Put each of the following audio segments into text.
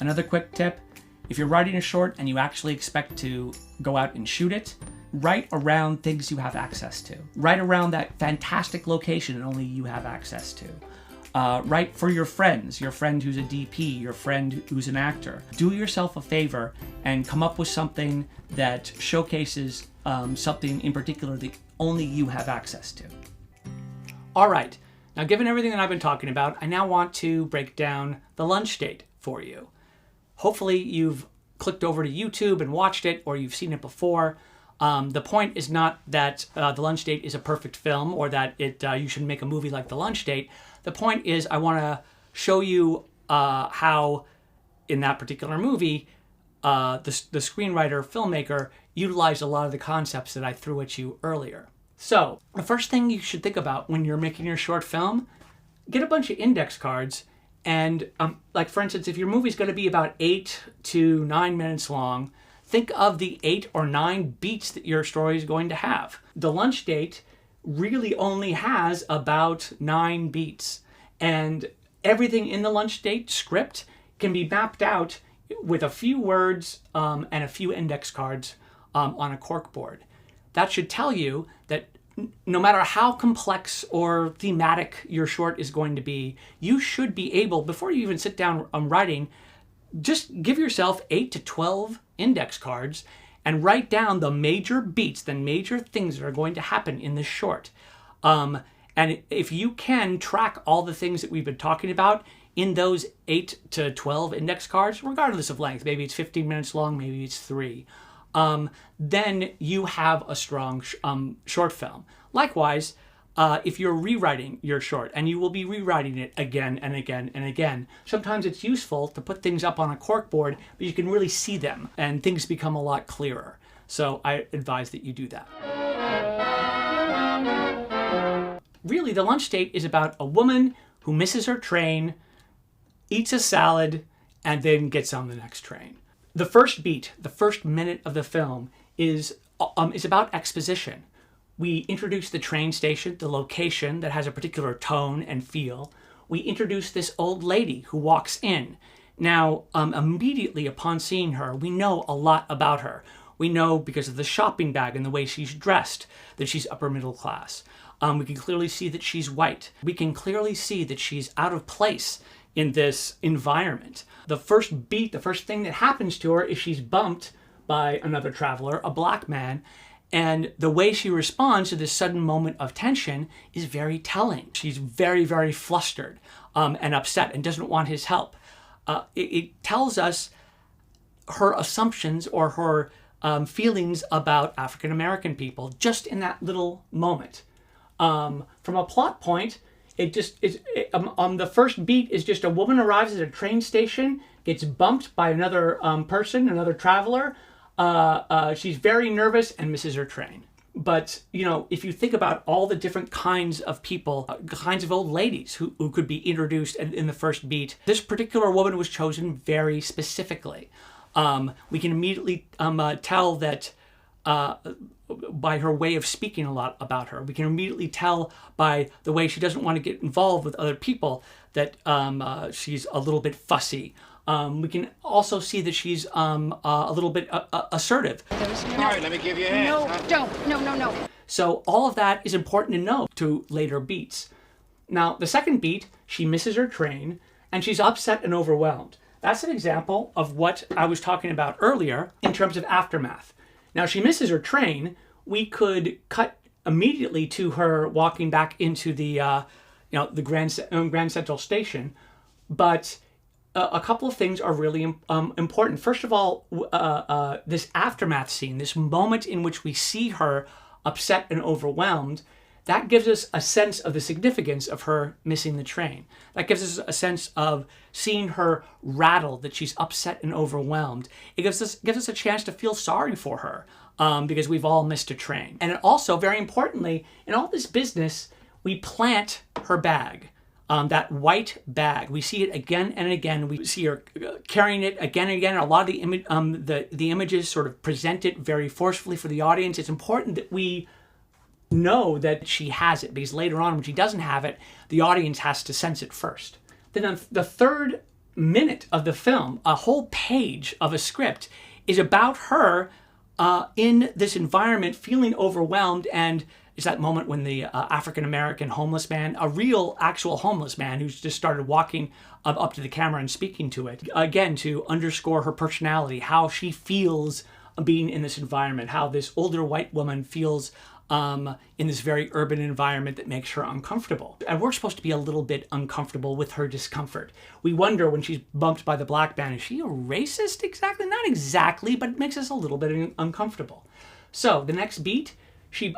Another quick tip, if you're writing a short and you actually expect to go out and shoot it, write around things you have access to. Write around that fantastic location that only you have access to. Write for your friends, your friend who's a DP, your friend who's an actor. Do yourself a favor and come up with something that showcases something in particular that only you have access to. All right, now given everything that I've been talking about, I now want to break down the lunch date for you. Hopefully you've clicked over to YouTube and watched it, or you've seen it before. The point is not that The Lunch Date is a perfect film or that you should make a movie like The Lunch Date. The point is I want to show you how, in that particular movie, the screenwriter, filmmaker, utilized a lot of the concepts that I threw at you earlier. So, the first thing you should think about when you're making your short film, get a bunch of index cards and, like for instance, if your movie's going to be about 8 to 9 minutes long, think of the 8 or 9 beats that your story is going to have. The Lunch Date really only has about 9 beats, and everything in the Lunch Date script can be mapped out with a few words and a few index cards on a corkboard. That should tell you that no matter how complex or thematic your short is going to be, you should be able, before you even sit down writing, just give yourself 8 to 12 index cards and write down the major beats, the major things that are going to happen in this short. And if you can track all the things that we've been talking about in those 8 to 12 index cards, regardless of length, maybe it's 15 minutes long, maybe it's 3, then you have a strong short film. Likewise, if you're rewriting your short, and you will be rewriting it again and again and again, sometimes it's useful to put things up on a corkboard, but you can really see them and things become a lot clearer. So I advise that you do that. Really, The Lunch Date is about a woman who misses her train, eats a salad, and then gets on the next train. The first beat, the first minute of the film is about exposition. We introduce the train station, the location that has a particular tone and feel. We introduce this old lady who walks in. Now, immediately upon seeing her, we know a lot about her. We know, because of the shopping bag and the way she's dressed, that she's upper middle class. We can clearly see that she's white. We can clearly see that she's out of place in this environment. The first beat, the first thing that happens to her is she's bumped by another traveler, a black man, and the way she responds to this sudden moment of tension is very telling. She's very, very flustered and upset and doesn't want his help. It tells us her assumptions or her feelings about African American people just in that little moment. From a plot point, it just is. The first beat is just a woman arrives at a train station, gets bumped by another person, another traveler. She's very nervous and misses her train. But, if you think about all the different kinds of people, kinds of old ladies who could be introduced in the first beat, this particular woman was chosen very specifically. We can immediately tell that by her way of speaking a lot about her. We can immediately tell by the way she doesn't want to get involved with other people that she's a little bit fussy. We can also see that she's a little bit assertive. All right, let me give you a hand. No, don't. No. So all of that is important to know to later beats. Now, the second beat, she misses her train, and she's upset and overwhelmed. That's an example of what I was talking about earlier in terms of aftermath. Now, she misses her train. We could cut immediately to her walking back into the Grand Central Station, but a couple of things are really important. First of all, this aftermath scene, this moment in which we see her upset and overwhelmed, that gives us a sense of the significance of her missing the train. That gives us a sense of seeing her rattled, that she's upset and overwhelmed. It gives us a chance to feel sorry for her because we've all missed a train. And it also, very importantly, in all this business, we plant her bag. That white bag. We see it again and again. We see her carrying it again and again. A lot of the images sort of present it very forcefully for the audience. It's important that we know that she has it, because later on when she doesn't have it, the audience has to sense it first. Then the third minute of the film, a whole page of a script, is about her in this environment feeling overwhelmed. And it's that moment when the African-American homeless man, a real actual homeless man who's just started walking up to the camera and speaking to it, again, to underscore her personality, how she feels being in this environment, how this older white woman feels in this very urban environment that makes her uncomfortable. And we're supposed to be a little bit uncomfortable with her discomfort. We wonder when she's bumped by the black man, is she a racist exactly? Not exactly, but it makes us a little bit uncomfortable. So the next beat, she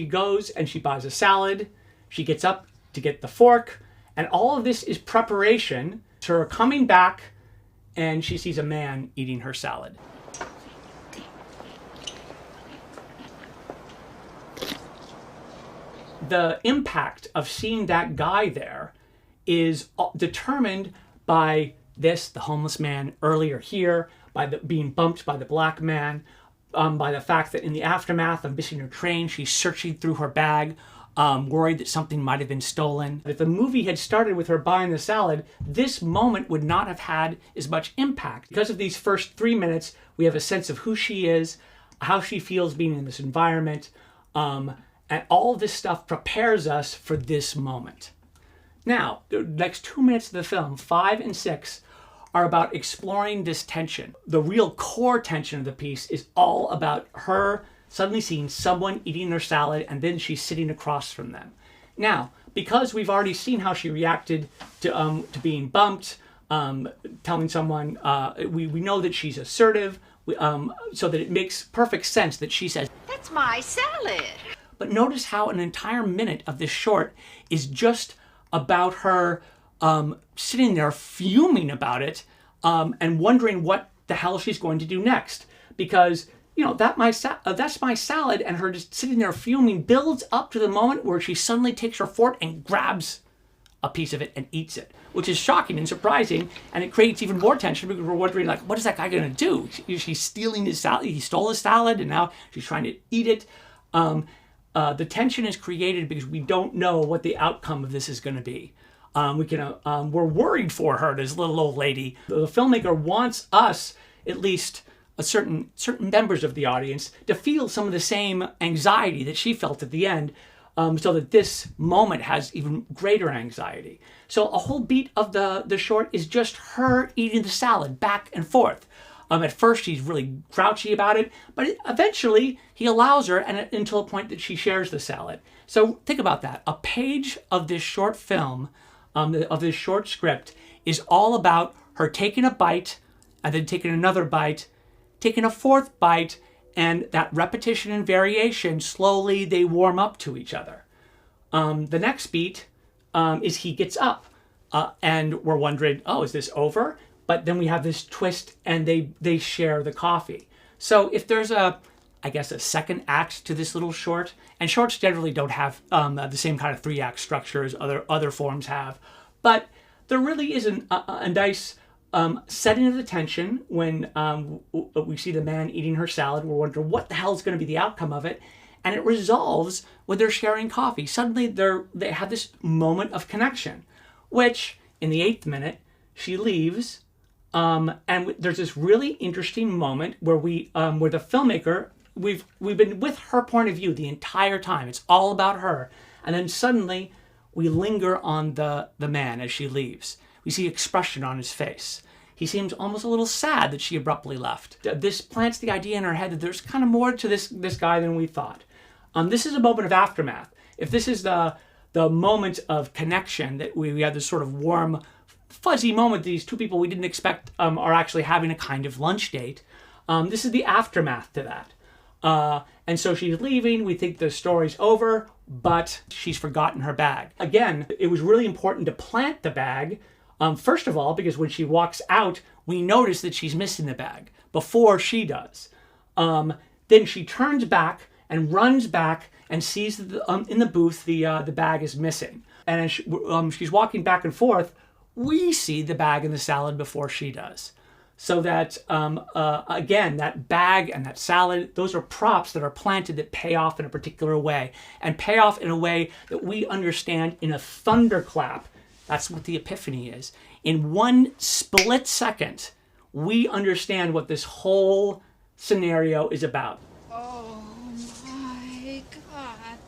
goes and she buys a salad. She gets up to get the fork. And all of this is preparation to her coming back, and she sees a man eating her salad. The impact of seeing that guy there is determined by this, the homeless man earlier here, by being bumped by the black man, by the fact that in the aftermath of missing her train, she's searching through her bag, worried that something might have been stolen. If the movie had started with her buying the salad, this moment would not have had as much impact. Because of these first 3 minutes, we have a sense of who she is, how she feels being in this environment, and all this stuff prepares us for this moment. Now, the next 2 minutes of the film, 5 and 6, are about exploring this tension. The real core tension of the piece is all about her suddenly seeing someone eating their salad, and then she's sitting across from them. Now, because we've already seen how she reacted to being bumped, telling someone, we know that she's assertive, so that it makes perfect sense that she says, "That's my salad." But notice how an entire minute of this short is just about her sitting there fuming about it and wondering what the hell she's going to do next. Because, you know, that's my salad, and her just sitting there fuming builds up to the moment where she suddenly takes her fork and grabs a piece of it and eats it, which is shocking and surprising, and it creates even more tension because we're wondering, like, what is that guy going to do? She's stealing his salad. He stole his salad, and now she's trying to eat it. The tension is created because we don't know what the outcome of this is going to be. We're worried for her, this little old lady. The filmmaker wants us, at least certain members of the audience, to feel some of the same anxiety that she felt at the end, so that this moment has even greater anxiety. So a whole beat of the short is just her eating the salad back and forth. At first, she's really grouchy about it, but eventually he allows her, and until a point that she shares the salad. So think about that. A page of this short film, of this short script, is all about her taking a bite, and then taking another bite, taking a fourth bite, and that repetition and variation, slowly they warm up to each other. The next beat is he gets up, and we're wondering, oh, is this over? But then we have this twist, and they share the coffee. So if there's a second act to this little short, and shorts generally don't have the same kind of 3-act structure as other forms have, but there really is a nice setting of the tension when we see the man eating her salad. We're wondering what the hell is going to be the outcome of it, and it resolves when they're sharing coffee. Suddenly they have this moment of connection, which in the 8th minute she leaves. And there's this really interesting moment where where the filmmaker, we've been with her point of view the entire time. It's all about her. And then suddenly we linger on the man as she leaves. We see expression on his face. He seems almost a little sad that she abruptly left. This plants the idea in our head that there's kind of more to this guy than we thought. This is a moment of aftermath. If this is the moment of connection, that we have this sort of warm, fuzzy moment, these two people we didn't expect are actually having a kind of lunch date. This is the aftermath to that. And so she's leaving. We think the story's over, but she's forgotten her bag. Again, it was really important to plant the bag, first of all, because when she walks out, we notice that she's missing the bag before she does. Then she turns back and runs back and sees that in the booth the bag is missing. And as she's walking back and forth, we see the bag and the salad before she does. So that, again, that bag and that salad, those are props that are planted that pay off in a particular way, and pay off in a way that we understand in a thunderclap. That's what the epiphany is. In one split second, we understand what this whole scenario is about. Oh my God.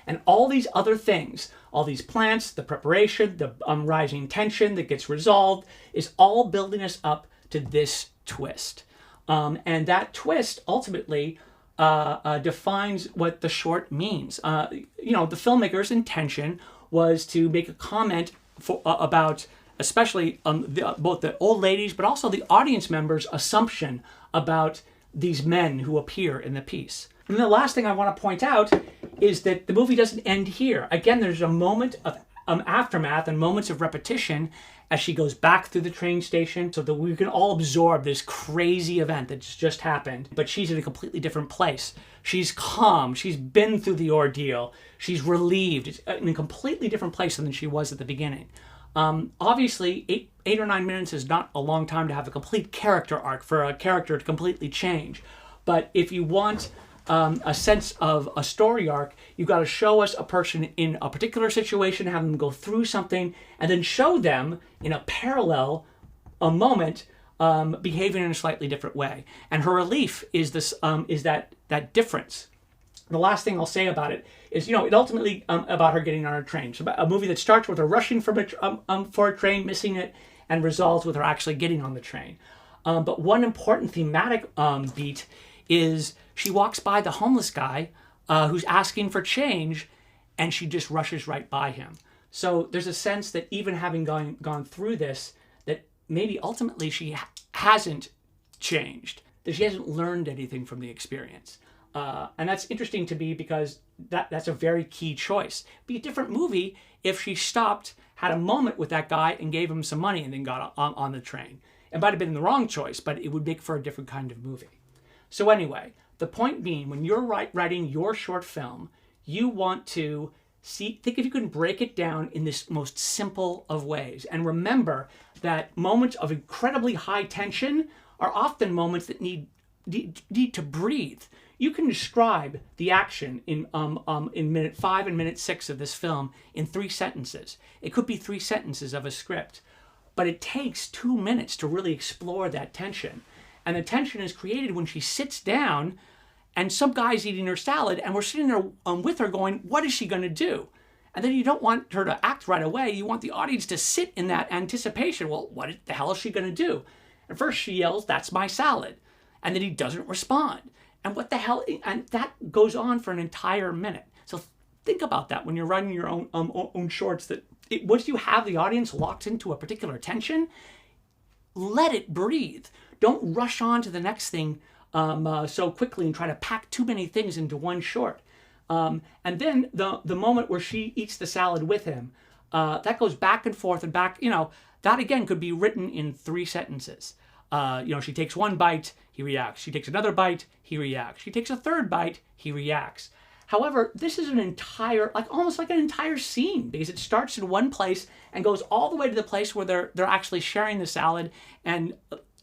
And all these other things, all these plants, the preparation, the rising tension that gets resolved, is all building us up to this twist. And that twist ultimately defines what the short means. The filmmaker's intention was to make a comment about especially both the old ladies, but also the audience members' assumption about these men who appear in the piece. And the last thing I want to point out is that the movie doesn't end here. Again, there's a moment of aftermath and moments of repetition as she goes back through the train station so that we can all absorb this crazy event that's just happened. But she's in a completely different place. She's calm. She's been through the ordeal. She's relieved. It's in a completely different place than she was at the beginning. Obviously, eight or 9 minutes is not a long time to have a complete character arc for a character to completely change. But if you want a sense of a story arc, you've got to show us a person in a particular situation, have them go through something, and then show them in a parallel moment behaving in a slightly different way. And her relief is that difference. The last thing I'll say about it is, it ultimately about her getting on a train. So a movie that starts with her rushing for a train, missing it, and resolves with her actually getting on the train. But one important thematic beat is she walks by the homeless guy who's asking for change, and she just rushes right by him. So there's a sense that even having gone through this, that maybe ultimately she hasn't changed, that she hasn't learned anything from the experience. And that's interesting to me because that's a very key choice. It'd be a different movie if she stopped, had a moment with that guy and gave him some money and then got on the train. It might have been the wrong choice, but it would make for a different kind of movie. So anyway, the point being, when you're writing your short film, you want to think if you can break it down in this most simple of ways. And remember that moments of incredibly high tension are often moments that need to breathe. You can describe the action in minute 5 and minute 6 of this film in 3 sentences. It could be 3 sentences of a script, but it takes 2 minutes to really explore that tension. And the tension is created when she sits down and some guy's eating her salad and we're sitting there with her going, what is she going to do? And then you don't want her to act right away. You want the audience to sit in that anticipation. Well, what the hell is she going to do? And first she yells, "That's my salad." And then he doesn't respond. And what the hell? And that goes on for an entire minute. So think about that when you're writing your own shorts. Once you have the audience locked into a particular tension, let it breathe. Don't rush on to the next thing so quickly and try to pack too many things into one short. And then the moment where she eats the salad with him, that goes back and forth and back. That again could be written in 3 sentences. She takes one bite, he reacts. She takes another bite, he reacts. She takes a third bite, he reacts. However, this is almost like an entire scene, because it starts in one place and goes all the way to the place where they're actually sharing the salad and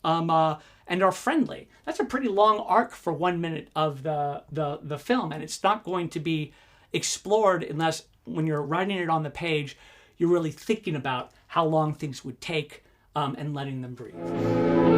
are friendly. That's a pretty long arc for 1 minute of the film, and it's not going to be explored unless, when you're writing it on the page, you're really thinking about how long things would take and letting them breathe.